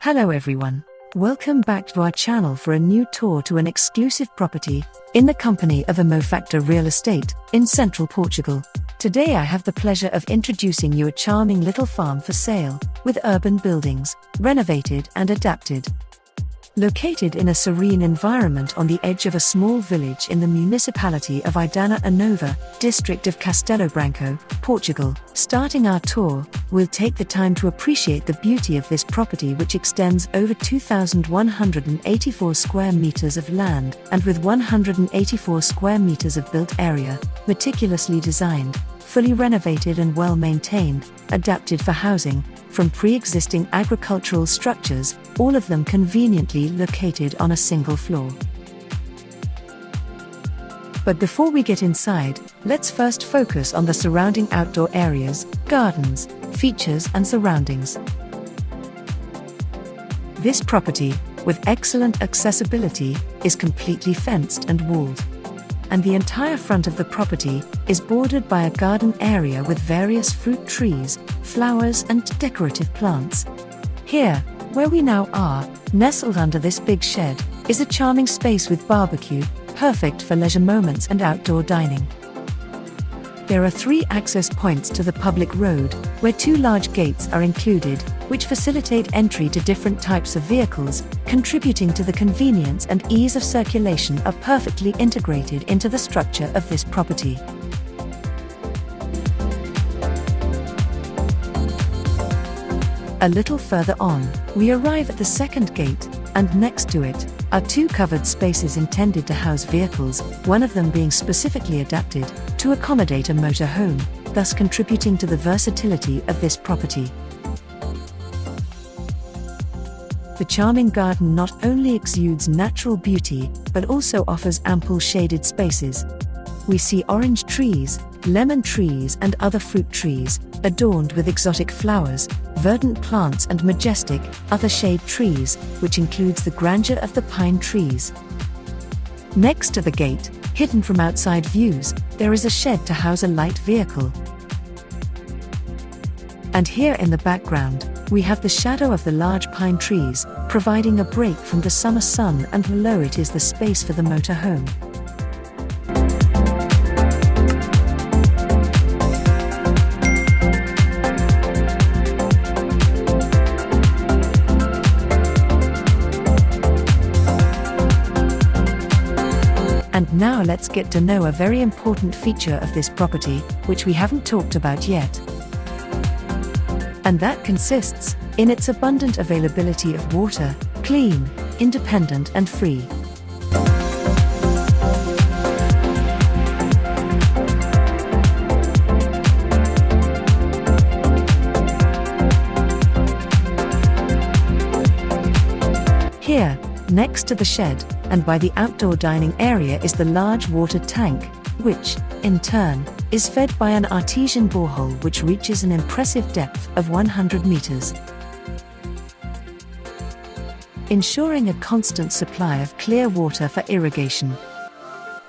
Hello everyone. Welcome back to our channel for a new tour to an exclusive property in the company of IMOFACTOR Real Estate in central Portugal. Today I have the pleasure of introducing you a charming little farm for sale, with urban buildings, renovated and adapted. Located in a serene environment on the edge of a small village in the municipality of Idanha-a-Nova, district of Castelo Branco, Portugal. Starting our tour, we'll take the time to appreciate the beauty of this property, which extends over 2,184 square meters of land and with 184 square meters of built area, meticulously designed, fully renovated and well maintained, adapted for housing, from pre-existing agricultural structures, all of them conveniently located on a single floor. But before we get inside, let's first focus on the surrounding outdoor areas, gardens, features and surroundings. This property, with excellent accessibility, is completely fenced and walled. And the entire front of the property is bordered by a garden area with various fruit trees, flowers and decorative plants. Here, where we now are, nestled under this big shed, is a charming space with barbecue, perfect for leisure moments and outdoor dining. There are 3 access points to the public road, where 2 large gates are included, which facilitate entry to different types of vehicles, contributing to the convenience and ease of circulation are perfectly integrated into the structure of this property. A little further on, we arrive at the second gate, and next to it are 2 covered spaces intended to house vehicles, one of them being specifically adapted to accommodate a motor home, thus contributing to the versatility of this property. The charming garden not only exudes natural beauty, but also offers ample shaded spaces. We see orange trees, lemon trees and other fruit trees, adorned with exotic flowers, verdant plants and majestic, other shade trees, which includes the grandeur of the pine trees. Next to the gate, hidden from outside views, there is a shed to house a light vehicle. And here in the background, we have the shadow of the large pine trees, providing a break from the summer sun, and below it is the space for the motor home. And now let's get to know a very important feature of this property, which we haven't talked about yet. And that consists in its abundant availability of water, clean, independent and free. Here, next to the shed, and by the outdoor dining area, is the large water tank, which, in turn, is fed by an artesian borehole which reaches an impressive depth of 100 meters. Ensuring a constant supply of clear water for irrigation.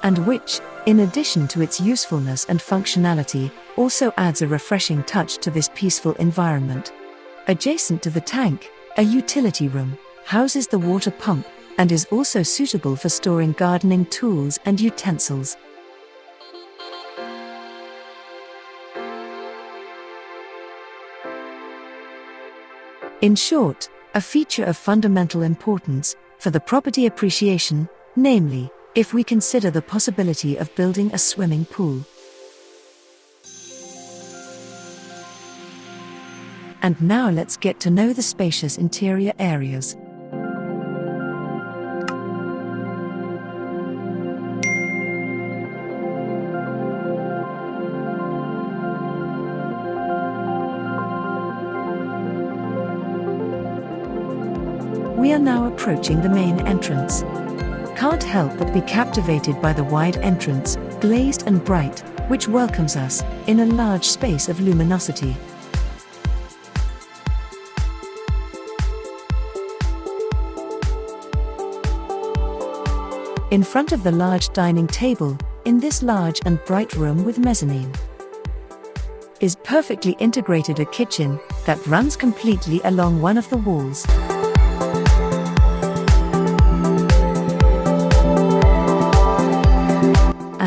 And which, in addition to its usefulness and functionality, also adds a refreshing touch to this peaceful environment. Adjacent to the tank, a utility room houses the water pump, and is also suitable for storing gardening tools and utensils. In short, a feature of fundamental importance for the property appreciation, namely, if we consider the possibility of building a swimming pool. And now let's get to know the spacious interior areas. We are now approaching the main entrance. Can't help but be captivated by the wide entrance, glazed and bright, which welcomes us in a large space of luminosity. In front of the large dining table, in this large and bright room with mezzanine, is perfectly integrated a kitchen that runs completely along one of the walls.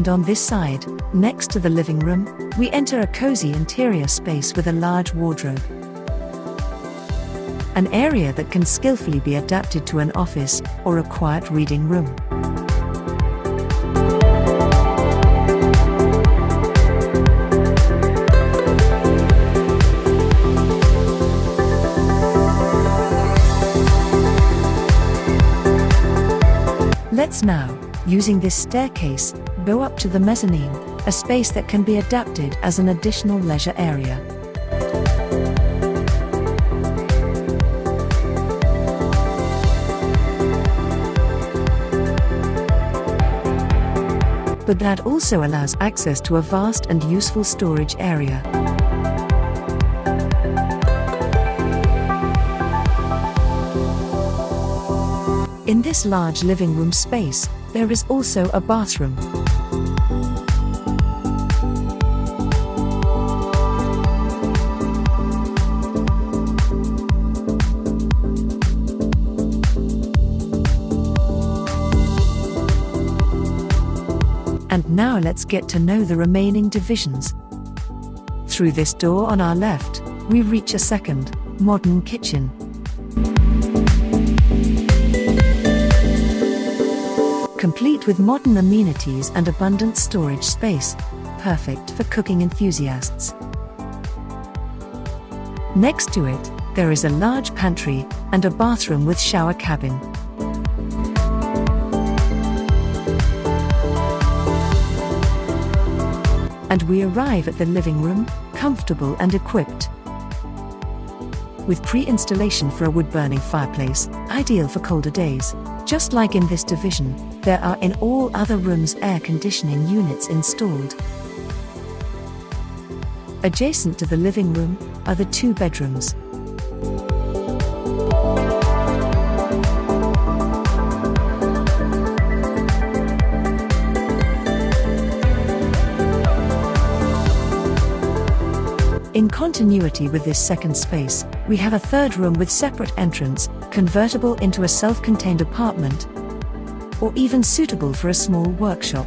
And on this side, next to the living room, we enter a cozy interior space with a large wardrobe. An area that can skillfully be adapted to an office or a quiet reading room. Let's now, using this staircase, go up to the mezzanine, a space that can be adapted as an additional leisure area. But that also allows access to a vast and useful storage area. In this large living room space, there is also a bathroom. And now let's get to know the remaining divisions. Through this door on our left, we reach a second, modern kitchen. Complete with modern amenities and abundant storage space, perfect for cooking enthusiasts. Next to it, there is a large pantry and a bathroom with shower cabin. And we arrive at the living room, comfortable and equipped. With pre-installation for a wood-burning fireplace, ideal for colder days. Just like in this division, there are in all other rooms air conditioning units installed. Adjacent to the living room are the 2 bedrooms. In continuity with this second space, we have a third room with separate entrance, convertible into a self-contained apartment, or even suitable for a small workshop.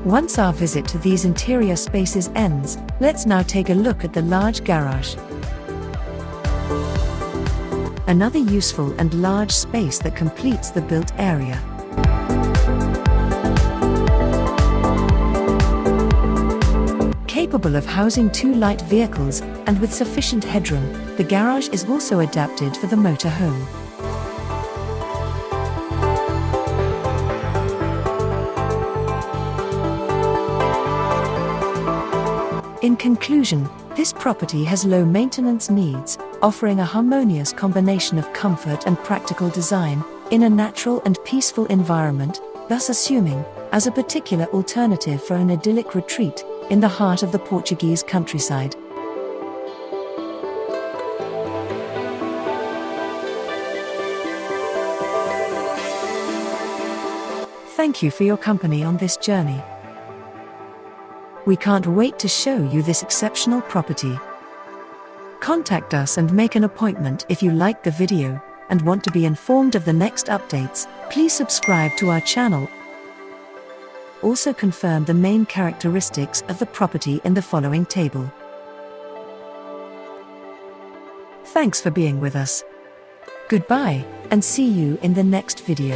Once our visit to these interior spaces ends, let's now take a look at the large garage. Another useful and large space that completes the built area. Capable of housing 2 light vehicles, and with sufficient headroom, the garage is also adapted for the motor home. In conclusion, this property has low maintenance needs, offering a harmonious combination of comfort and practical design, in a natural and peaceful environment, thus assuming, as a particular alternative for an idyllic retreat, in the heart of the Portuguese countryside. Thank you for your company on this journey. We can't wait to show you this exceptional property. Contact us and make an appointment if you liked the video and want to be informed of the next updates. Please subscribe to our channel. Also confirm the main characteristics of the property in the following table. Thanks for being with us. Goodbye, and see you in the next video.